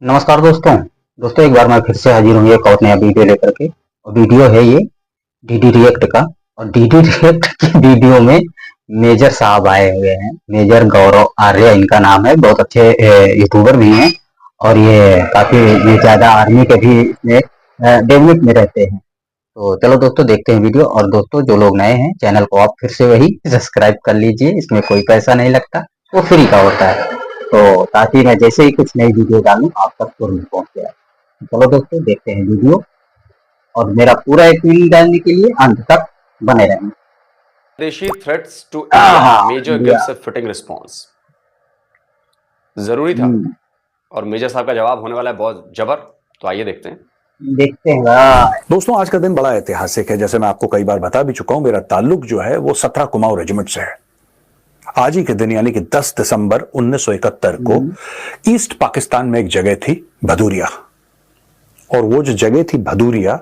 नमस्कार दोस्तों एक बार मैं फिर से हाजिर हूँ एक और नया वीडियो लेकर के। और वीडियो है ये डीडी रिएक्ट का। और डीडी रिएक्ट की वीडियो में मेजर साहब आए हुए हैं। मेजर गौरव आर्य इनका नाम है। बहुत अच्छे यूट्यूबर भी हैं और ये काफी ये ज्यादा आर्मी के भी इसमें डेवलप में रहते हैं। तो चलो दोस्तों देखते हैं वीडियो। और दोस्तों जो लोग नए हैं चैनल को आप फिर से वही सब्सक्राइब कर लीजिए। इसमें कोई पैसा नहीं लगता, वो फ्री का होता है। तो ताकि मैं जैसे ही कुछ नई वीडियो डालूं आप तक तुरंत पहुंच जाए। चलो दोस्तों देखते हैं वीडियो और मेरा पूरा अपील डालने के लिए अंत तक बने रहें। विदेशी threats to India, major gives a fitting response. जरूरी था और मेजर साहब का जवाब होने वाला है बहुत जबर। तो आइए देखते हैं। दोस्तों आज का दिन बड़ा ऐतिहासिक है। जैसे मैं आपको कई बार बता भी चुका हूं, मेरा ताल्लुक जो है वो 17 कुमाऊं रेजिमेंट से है। आज ही के दिन यानी कि 10 दिसंबर 1971 को ईस्ट पाकिस्तान में एक जगह थी भदूरिया, और वो जो जगह थी भदूरिया,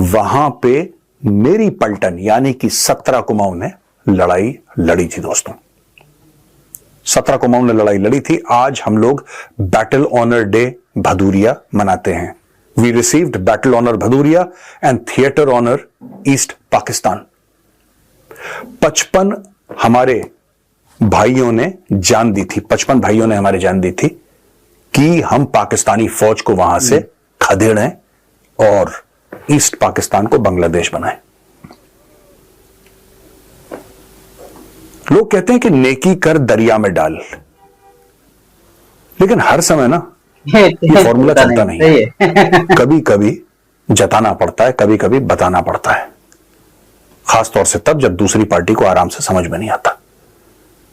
वहां पे मेरी पलटन यानी कि 17 कुमाऊं ने लड़ाई लड़ी थी। दोस्तों 17 कुमाऊं ने लड़ाई लड़ी थी। आज हम लोग बैटल ऑनर डे भदूरिया मनाते हैं। We received battle honour Bhaduria and theatre honour east Pakistan. 55 हमारे भाइयों ने जान दी थी, 55 भाइयों ने हमारे जान दी थी कि हम पाकिस्तानी फौज को वहां से खदेड़ें और ईस्ट पाकिस्तान को बांग्लादेश बनाएं। लोग कहते हैं कि नेकी कर दरिया में डाल, लेकिन हर समय ना ये फॉर्मूला चलता नहीं है। कभी कभी जताना पड़ता है, कभी कभी बताना पड़ता है, खासतौर से तब जब दूसरी पार्टी को आराम से समझ में नहीं आता।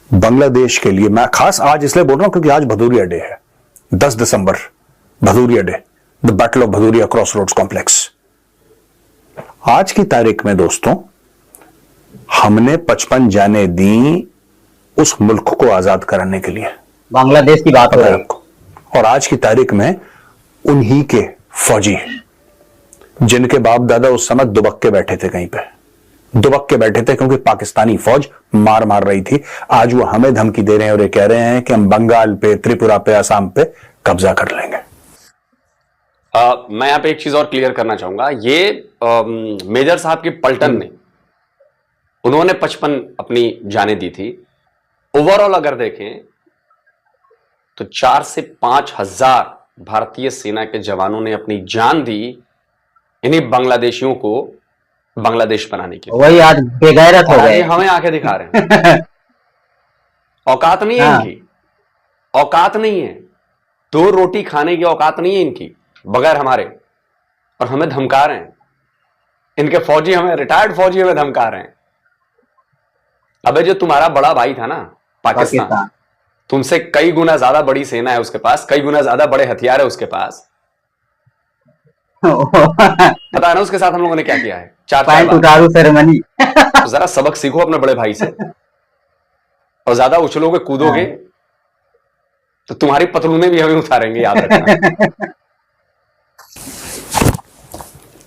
बांग्लादेश के लिए मैं खास आज इसलिए बोल रहा हूं क्योंकि आज भदूरिया डे है। 10 दिसंबर Bhaduria day, the battle of Bhaduria cross roads complex. आज की तारीख में दोस्तों हमने 55 जाने दी उस मुल्क को आजाद कराने के लिए। बांग्लादेश की बात हो रही है। और आज की तारीख में उन्हीं के फौजी जिनके बाप दादा उस समय दुबक के बैठे थे, कहीं पे दुबक के बैठे थे क्योंकि पाकिस्तानी फौज मार रही थी। आज वो हमें धमकी दे रहे हैं और ये कह रहे हैं कि हम बंगाल पे, त्रिपुरा पे, असम पे कब्जा कर लेंगे। मैं यहां पे एक चीज और क्लियर करना चाहूंगा। ये मेजर साहब की पलटन ने उन्होंने 55 अपनी जाने दी थी। ओवरऑल अगर देखें तो 4 से 5 हजार भारतीय सेना के जवानों ने अपनी जान दी इन्हीं बांग्लादेशियों को बांग्लादेश बनाने के लिए। वही आज बेगैरत हो गए। हमें आंखें दिखा रहे हैं। औकात नहीं है इनकी, औकात नहीं है। 2 रोटी खाने की औकात नहीं है इनकी बगैर हमारे, और हमें धमका रहे हैं। इनके फौजी हमें, रिटायर्ड फौजी हमें धमका रहे हैं। अबे जो तुम्हारा बड़ा भाई था ना पाकिस्तान, तुमसे कई गुना ज्यादा बड़ी सेना है उसके पास, कई गुना ज्यादा बड़े हथियार है उसके पास। पता है ना उसके साथ हम लोगों ने क्या किया है? 4 उतारू सेरेमनी। तो जरा सबक सीखो अपने बड़े भाई से। और ज्यादा उछलोगे कूदोगे तो तुम्हारी पतलूने भी हमें उतारेंगे, याद रखना।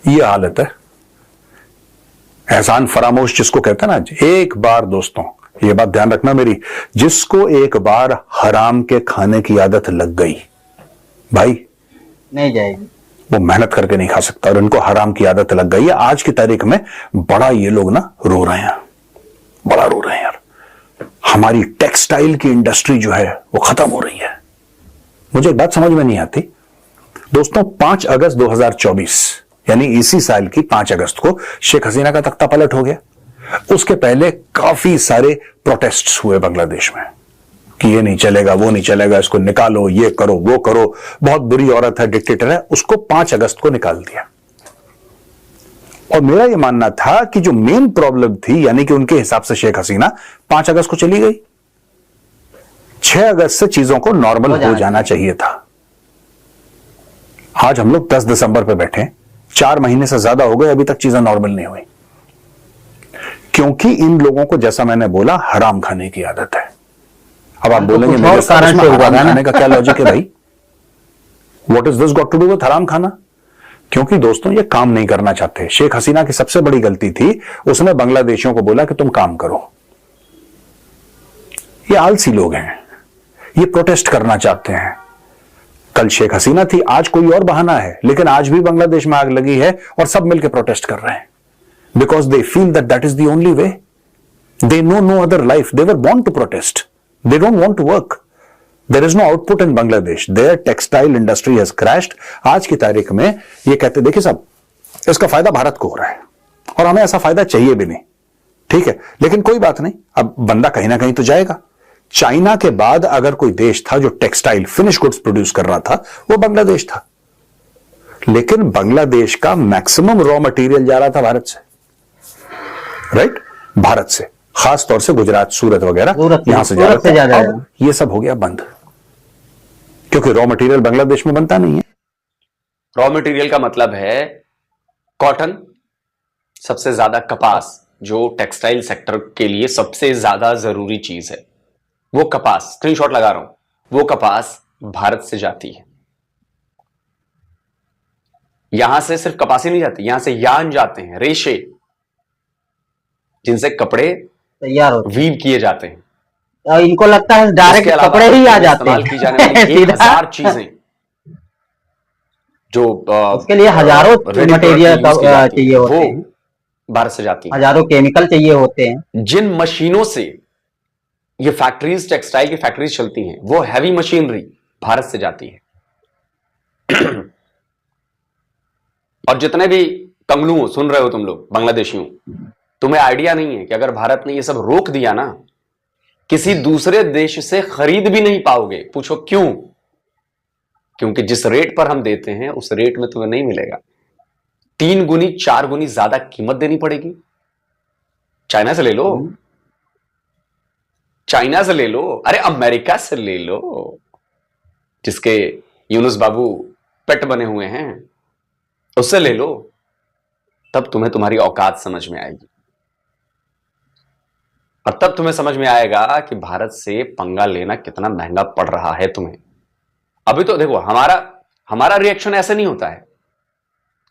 ये हालत है, एहसान फरामोश जिसको कहते हैं ना। एक बार दोस्तों ये बात ध्यान रखना मेरी, जिसको एक बार हराम के खाने की आदत लग गई भाई नहीं जाएगी, वो मेहनत करके नहीं खा सकता। और इनको हराम की आदत लग गई है। आज की तारीख में बड़ा ये लोग ना रो रहे हैं, बड़ा रो रहे हैं यार। हमारी टेक्सटाइल की इंडस्ट्री जो है वो खत्म हो रही है। मुझे एक बात समझ में नहीं आती दोस्तों, 5 अगस्त 2024 यानी इसी साल की 5 अगस्त को शेख हसीना का तख्ता पलट हो गया। उसके पहले काफी सारे प्रोटेस्ट्स हुए बांग्लादेश में कि ये नहीं चलेगा, वो नहीं चलेगा, इसको निकालो, ये करो, वो करो, बहुत बुरी औरत है, डिक्टेटर है। उसको 5 अगस्त को निकाल दिया। और मेरा यह मानना था कि जो मेन प्रॉब्लम थी, यानी कि उनके हिसाब से शेख हसीना 5 अगस्त को चली गई, 6 अगस्त से चीजों को नॉर्मल हो जाना चाहिए था। आज हम लोग 10 दिसंबर पे बैठे, 4 महीने से ज्यादा हो गए, अभी तक चीजें नॉर्मल नहीं हुई। क्योंकि इन लोगों को, जैसा मैंने बोला, हराम खाने की आदत है। अब आप बोलेंगे मेरे साथ हराम खाने का क्या लॉजिक है भाई? What is this got to do with हराम खाना? क्योंकि दोस्तों ये काम नहीं करना चाहते। शेख हसीना की सबसे बड़ी गलती थी, उसने बांग्लादेशियों को बोला कि तुम काम करो। ये आलसी लोग हैं, ये प्रोटेस्ट करना चाहते हैं, कल शेख हसीना थी, आज कोई और बहाना है, लेकिन आज भी बांग्लादेश में आग लगी है और सब मिलकर प्रोटेस्ट कर रहे हैं, because they feel that that is the only way. They know no other life. They were born to protest. They don't want to work. There is no output in Bangladesh. Their textile industry has crashed. आज की तारीख में ये कहते, देखिए साहब, इसका फायदा भारत को हो रहा है और हमें ऐसा फायदा चाहिए भी नहीं, ठीक है, लेकिन कोई बात नहीं, अब बंदा कहीं ना कहीं तो जाएगा. चाइना के बाद अगर कोई देश था जो टेक्सटाइल फिनिश गुड्स प्रोड्यूस कर रहा था, वो बांग्लादेश था. लेकिन बांग्लादेश का मैक्सिमम रॉ मटेरियल जा रहा था भारत से, राइट? भारत से, खास तौर से गुजरात, सूरत वगैरह यहां से जा रहा था. ये सब हो गया बंद, क्योंकि रॉ मटेरियल बांग्लादेश में बनता नहीं है. रॉ मटेरियल का मतलब है कॉटन, सबसे ज्यादा कपास, जो टेक्सटाइल सेक्टर के लिए सबसे ज्यादा जरूरी चीज है, वो कपास, स्क्रीनशॉट लगा रहा हूं, वो कपास भारत से जाती है. यहां से सिर्फ कपास ही नहीं जाती, यहां से यार्न जाते हैं, रेशे, जिनसे कपड़े तैयार होते वीव किए जाते हैं. हैं. इनको लगता है डायरेक्ट कपड़े ही आ जाते हैं. इस्तेमाल की जाने वाली 1000 चीजें जो उसके लिए हजारों मटेरियल चाहिए होते हैं, भारत से जाती हैं. हजारों केमिकल चाहिए होते हैं. जिन मशीनों से ये फैक्ट्रीज, टेक्सटाइल की फैक्ट्रीज चलती हैं, वो हैवी मशीनरी भारत से जाती है. और जितने भी कंगलू सुन रहे हो तुम लोग बांग्लादेशियों, तुम्हें आइडिया नहीं है कि अगर भारत ने ये सब रोक दिया ना, किसी दूसरे देश से खरीद भी नहीं पाओगे. पूछो क्यों? क्योंकि जिस रेट पर हम देते हैं उस रेट में तुम्हें नहीं मिलेगा. 3 गुनी 4 गुनी ज्यादा कीमत देनी पड़ेगी. चाइना से ले लो, चाइना से ले लो, अरे अमेरिका से ले लो, जिसके यूनुस बाबू पेट बने हुए हैं, उससे ले लो. तब तुम्हें तुम्हारी औकात समझ में आएगी, और तब तुम्हें समझ में आएगा कि भारत से पंगा लेना कितना महंगा पड़ रहा है तुम्हें. अभी तो देखो, हमारा रिएक्शन ऐसे नहीं होता है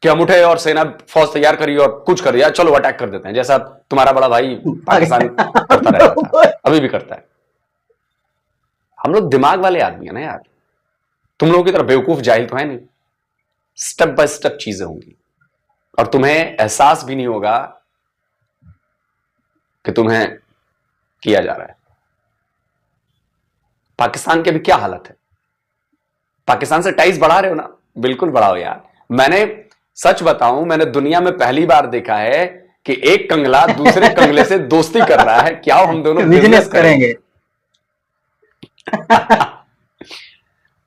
कि हम उठे और सेना फौज तैयार करी और कुछ कर दिया, चलो अटैक कर देते हैं, जैसा तुम्हारा बड़ा भाई पाकिस्तान करता रहता था, अभी भी करता है. हम लोग दिमाग वाले आदमी है ना यार, तुम लोगों की तरह बेवकूफ जाहिल तो है नहीं. स्टेप बाय स्टेप चीजें होंगी और तुम्हें एहसास भी नहीं होगा कि तुम्हें किया जा रहा है. पाकिस्तान की भी क्या हालत है? पाकिस्तान से टाइज बढ़ा रहे हो ना, बिल्कुल बढ़ाओ यार. मैंने सच बताऊं, मैंने दुनिया में पहली बार देखा है कि एक कंगला दूसरे कंगले से दोस्ती कर रहा है. क्या हम दोनों बिजनेस करेंगे?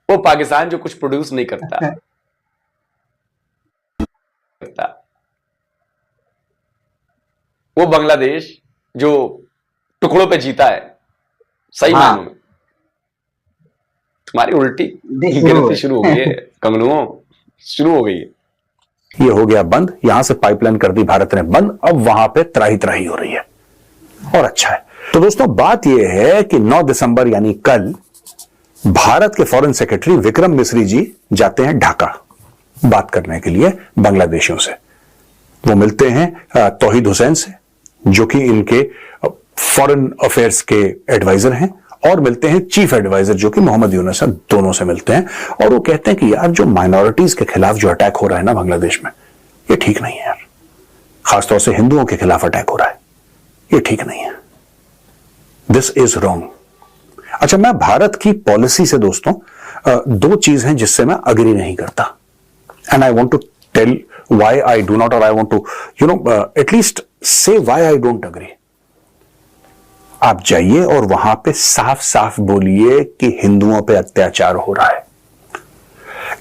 वो पाकिस्तान जो कुछ प्रोड्यूस नहीं करता, वो बांग्लादेश जो टुकड़ों पे जीता है, सही मायनों में. तुम्हारी उल्टी गिनती शुरू हो गई है कंगनुओं, शुरू हो गई है. ये हो गया बंद, यहां से पाइपलाइन कर दी भारत ने बंद, अब वहां पे त्राही त्राही हो रही है, और अच्छा है. तो दोस्तों, बात यह है कि 9 दिसंबर यानी कल भारत के फॉरेन सेक्रेटरी विक्रम मिस्री जी जाते हैं ढाका बात करने के लिए बांग्लादेशियों से. वो मिलते हैं तौहीद हुसैन से, जो कि इनके फॉरेन अफेयर्स के एडवाइजर हैं, और मिलते हैं चीफ एडवाइजर जो कि मोहम्मद यूनुस हैं. दोनों से मिलते हैं और वो कहते हैं कि यार, जो माइनॉरिटीज के खिलाफ जो अटैक हो रहा है ना बांग्लादेश में, ये ठीक नहीं है यार. खासतौर से हिंदुओं के खिलाफ अटैक हो रहा है, ये ठीक नहीं है. This is wrong. अच्छा, मैं भारत की पॉलिसी से दोस्तों 2 चीज हैं जिससे मैं अग्री नहीं करता, and I want to tell why I do not, or I want to at least say why I don't agree. आप जाइए और वहां पे साफ साफ बोलिए कि हिंदुओं पे अत्याचार हो रहा है.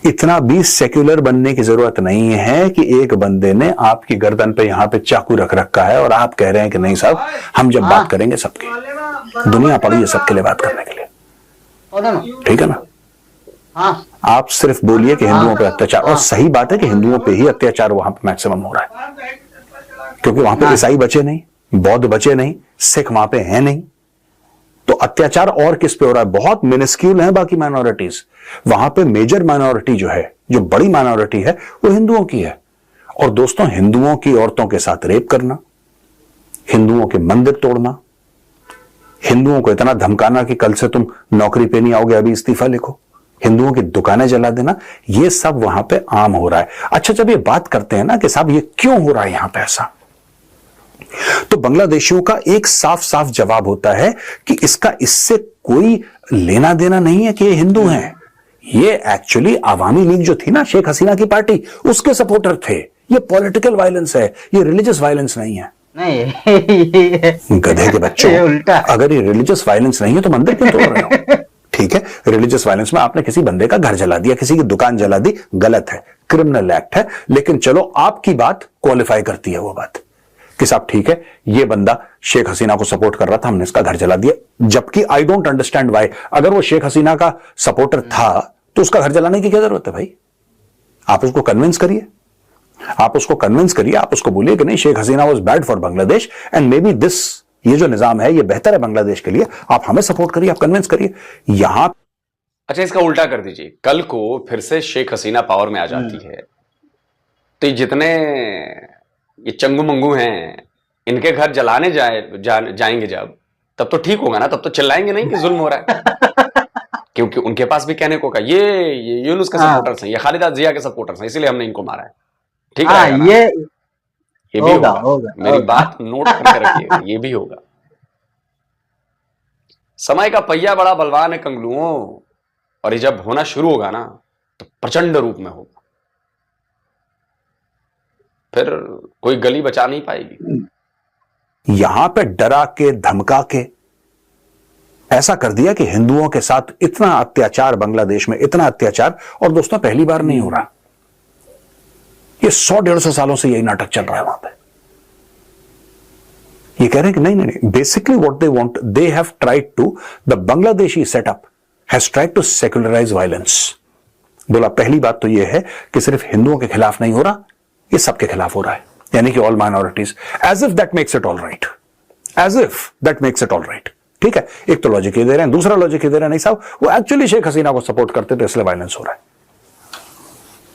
इतना भी सेक्युलर बनने की जरूरत नहीं है कि एक बंदे ने आपकी गर्दन पे यहां पे चाकू रख रखा है और आप कह रहे हैं कि नहीं साहब, हम जब बात करेंगे सबकी दुनिया पड़ी है सबके लिए बात करने के लिए, ठीक है ना. आप सिर्फ बोलिए कि हिंदुओं पे अत्याचार, और सही बात है कि हिंदुओं पे ही अत्याचार वहां पे मैक्सिमम हो रहा है, क्योंकि वहां पे ईसाई बचे नहीं, बौद्ध बचे नहीं, सिख वहां पे है नहीं. तो अत्याचार और किस पे हो रहा है? बहुत मिनिस्क्यूल है बाकी माइनॉरिटीज. वहां पे मेजर माइनॉरिटी जो है, जो बड़ी माइनॉरिटी है, वो हिंदुओं की है. और दोस्तों, हिंदुओं की औरतों के साथ रेप करना, हिंदुओं के मंदिर तोड़ना, हिंदुओं को इतना धमकाना कि कल से तुम नौकरी पे नहीं आओगे, अभी इस्तीफा लिखो, हिंदुओं की दुकानें जला देना, ये सब वहां पे आम हो रहा है। अच्छा, जब ये बात करते हैं ना कि साहब ये क्यों हो रहा है यहां पे ऐसा, तो बांग्लादेशियों का एक साफ साफ जवाब होता है कि इसका इससे कोई लेना देना नहीं है कि ये हिंदू हैं। ये एक्चुअली आवामी लीग जो थी ना, शेख हसीना की पार्टी, उसके सपोर्टर थे। ये पॉलिटिकल वायलेंस है, ये रिलीजियस वायलेंस नहीं है। नहीं गधे के बच्चों, ये उल्टा। अगर ये रिलीजियस वायलेंस नहीं है तो मंदिर क्यों तोड़ रहे हो? ठीक है, रिलीजियस वायलेंस में आपने किसी बंदे का घर जला दिया, किसी की दुकान जला दी, गलत है, क्रिमिनल एक्ट है। लेकिन चलो आपकी बात क्वालिफाई करती है वो बात कि साहब ठीक है, ये बंदा शेख हसीना को सपोर्ट कर रहा था, हमने इसका घर जला दिया। जबकि आई डोंट अंडरस्टैंड वाई, अगर वो शेख हसीना का सपोर्टर था तो उसका घर जलाने की क्या जरूरत है भाई? आप उसको कन्विंस करिए, आप उसको कन्विंस करिए, आप उसको बोलिए कि नहीं, Sheikh Hasina was bad for Bangladesh and maybe this, ये जो निजाम है ये बेहतर है बांग्लादेश के लिए, आप हमें सपोर्ट करिए, आप कन्विंस करिए। यहां अच्छा, इसका उल्टा कर दीजिए, कल को फिर से शेख हसीना पावर में आ जाती है तो ये जितने ये चंगू मंगू हैं, इनके घर जलाने जाएंगे जब, तब तो ठीक होगा ना, तब तो चिल्लाएंगे नहीं कि जुल्म हो रहा है। क्योंकि उनके पास भी कहने को का ये यूनुस के सपोर्टर्स हैं, ये खालिदा जिया के सपोर्टर्स हैं, इसीलिए हमने इनको मारा है। ठीक है, ये भी होगा। मेरी बात नोट करके रखिएगा, ये भी होगा। समय का पहिया बड़ा बलवान है कंगलुओं, और ये जब होना शुरू होगा ना तो प्रचंड रूप में होगा, फिर कोई गली बचा नहीं पाएगी। यहां पे डरा के धमका के ऐसा कर दिया कि हिंदुओं के साथ इतना अत्याचार, बांग्लादेश में इतना अत्याचार, और दोस्तों पहली बार नहीं हो रहा, ये 100-150 सालों से यही नाटक चल रहा है वहां पे। ये कह रहे हैं कि नहीं नहीं नहीं, basically what they want, they have tried to, the Bangladeshi setup has tried to secularise violence. बोला पहली बात तो यह है कि सिर्फ हिंदुओं के खिलाफ नहीं हो रहा, ये सबके खिलाफ हो रहा है, यानी कि all minorities, as if that makes it all right, as if that makes it all right. ठीक है, एक तो लॉजिक ये दे रहे हैं, दूसरा लॉजिक ये दे रहे हैं नहीं साहब वो एक्चुअली शेख हसीना को सपोर्ट करते थे इसलिए वायलेंस हो रहा है।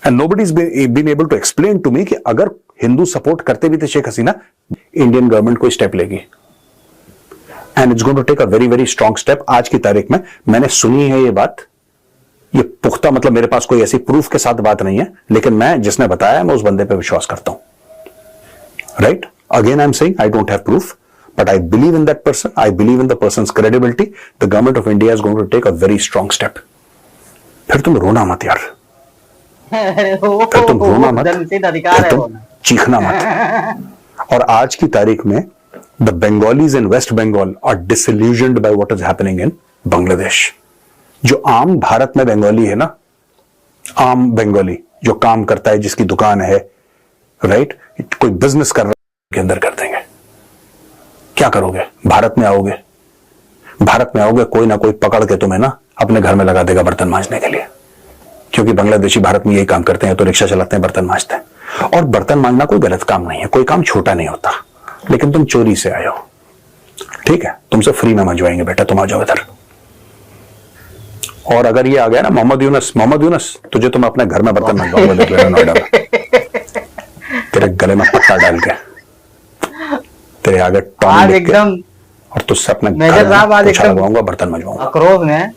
And nobody's been able to explain to me कि अगर हिंदू सपोर्ट करते भी थे शेख हसीना, इंडियन गवर्नमेंट कोई स्टेप लेगी, and it's going to take a very very strong step. आज की तारीख में मैंने सुनी है ये बात, ये पुख्ता, मतलब मेरे पास कोई ऐसी प्रूफ के साथ बात नहीं है, लेकिन मैं जिसने बताया मैं उस बंदे पे विश्वास करता हूं। Right, again I am saying I don't have proof, but I believe in that person, I believe in the person's credibility. The government of India is going to take a very strong step. फिर तुम रोना मत यार, फिर तुम रोना मत, फिर तुम चीखना मत। और आज की तारीख में the Bengalis in West Bengal are disillusioned by what is happening in Bangladesh. जो आम भारत में बंगाली है ना, आम बंगाली जो काम करता है, जिसकी दुकान है, राइट, कोई बिजनेस कर रहा है, के अंदर कर देंगे। क्या करोगे? भारत में आओगे, भारत में आओगे, कोई ना कोई पकड़ के तुम्हें ना अपने घर में लगा देगा बर्तन मांजने के लिए, क्योंकि बांग्लादेशी भारत में यही काम करते हैं, तो रिक्शा चलाते हैं, बर्तन मांजते हैं। और बर्तन मांजना कोई गलत काम नहीं है, कोई काम छोटा नहीं होता, लेकिन तुम चोरी से आए हो, ठीक है, तुमसे फ्री में मंजवाएंगे बेटा, तुम आ जाओ इधर। और अगर ये आ गया ना मोहम्मद यूनुस, तुझे तुम अपने घर में बर्तन मंजवाऊंगा देख लेना, नोएडा में तेरे गले में पट्टा डाल के, तेरे आगे आज एकदम, और तुझसे अपने मेजर साहब आज एकदम लगवाऊंगा, बर्तन मंजवाऊंगा, क्रोध में,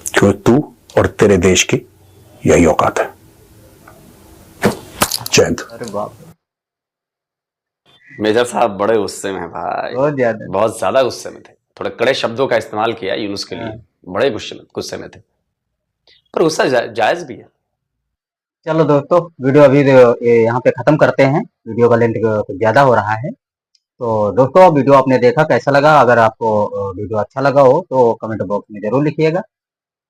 क्यों तू और तेरे देश की यही औकात है। जय हिंद। अरे बाप रे, मेजर साहब बड़े गुस्से में हैं भाई, बहुत ज्यादा गुस्से में थे, थोड़े कड़े शब्दों का इस्तेमाल किया यूनुस के लिए, बड़े गुस्से में थे, पर गुस्सा जायज भी है। चलो दोस्तों, वीडियो अभी यहाँ पे खत्म करते हैं, वीडियो का लेंथ ज्यादा हो रहा है। तो दोस्तों, वीडियो आपने देखा, कैसा लगा? अगर आपको वीडियो अच्छा लगा हो तो कमेंट बॉक्स में जरूर लिखिएगा,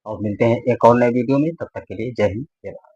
और मिलते हैं एक और नए वीडियो में, तब तक के लिए जय हिंद, जय भारत।